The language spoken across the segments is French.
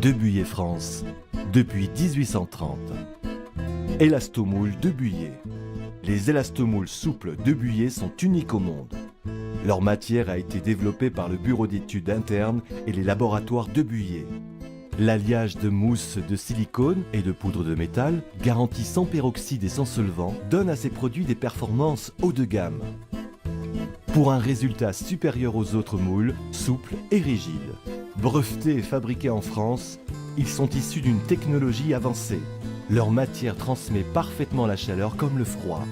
De Buyer France, depuis 1830. Élastomoule de Buyer. Les élastomoules souples de Buyer sont uniques au monde. Leur matière a été développée par le bureau d'études internes et les laboratoires de Buyer. L'alliage de mousse de silicone et de poudre de métal, garanti sans peroxyde et sans solvant, donne à ces produits des performances haut de gamme. Pour un résultat supérieur aux autres moules, souples et rigides. Brevetés et fabriqués en France, ils sont issus d'une technologie avancée. Leur matière transmet parfaitement la chaleur comme le froid,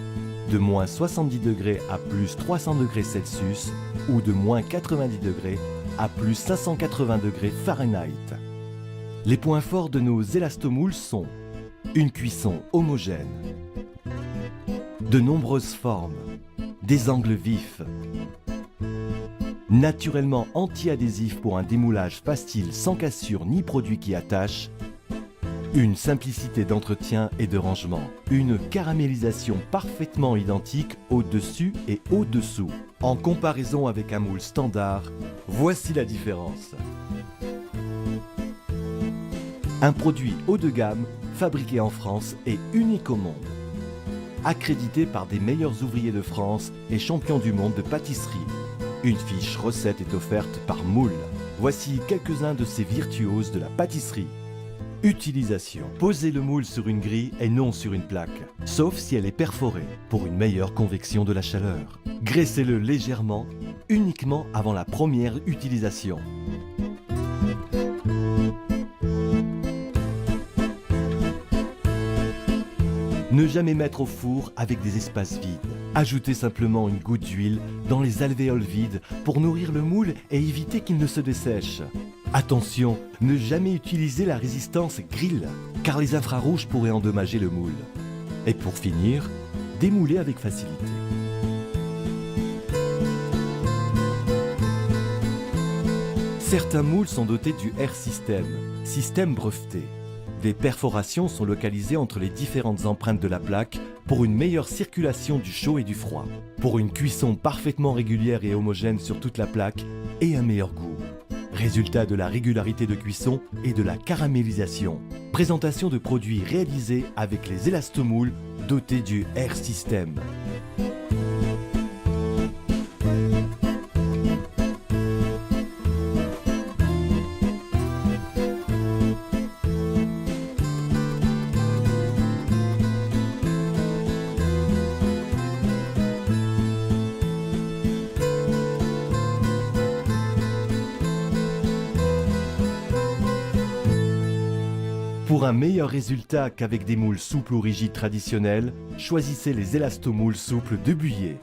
de moins 70 degrés à plus 300 degrés Celsius ou de moins 90 degrés à plus 580 degrés Fahrenheit. Les points forts de nos élastomoules sont une cuisson homogène, de nombreuses formes, des angles vifs, naturellement anti-adhésif pour un démoulage facile sans cassure ni produit qui attache, une simplicité d'entretien et de rangement, une caramélisation parfaitement identique au-dessus et au-dessous. En comparaison avec un moule standard, voici la différence. Un produit haut de gamme, fabriqué en France et unique au monde. Accrédité par des meilleurs ouvriers de France et champions du monde de pâtisserie. Une fiche recette est offerte par Moule. Voici quelques-uns de ces virtuoses de la pâtisserie. Utilisation. Posez le moule sur une grille et non sur une plaque, sauf si elle est perforée, pour une meilleure convection de la chaleur. Graissez-le légèrement, uniquement avant la première utilisation. Ne jamais mettre au four avec des espaces vides. Ajoutez simplement une goutte d'huile dans les alvéoles vides pour nourrir le moule et éviter qu'il ne se dessèche. Attention, ne jamais utiliser la résistance grill, car les infrarouges pourraient endommager le moule. Et pour finir, démouler avec facilité. Certains moules sont dotés du R-System, système breveté. Des perforations sont localisées entre les différentes empreintes de la plaque pour une meilleure circulation du chaud et du froid, pour une cuisson parfaitement régulière et homogène sur toute la plaque et un meilleur goût. Résultat de la régularité de cuisson et de la caramélisation. Présentation de produits réalisés avec les élastomoules dotés du R-System. Pour un meilleur résultat qu'avec des moules souples ou rigides traditionnels, choisissez les élastomoules souples de Buyer.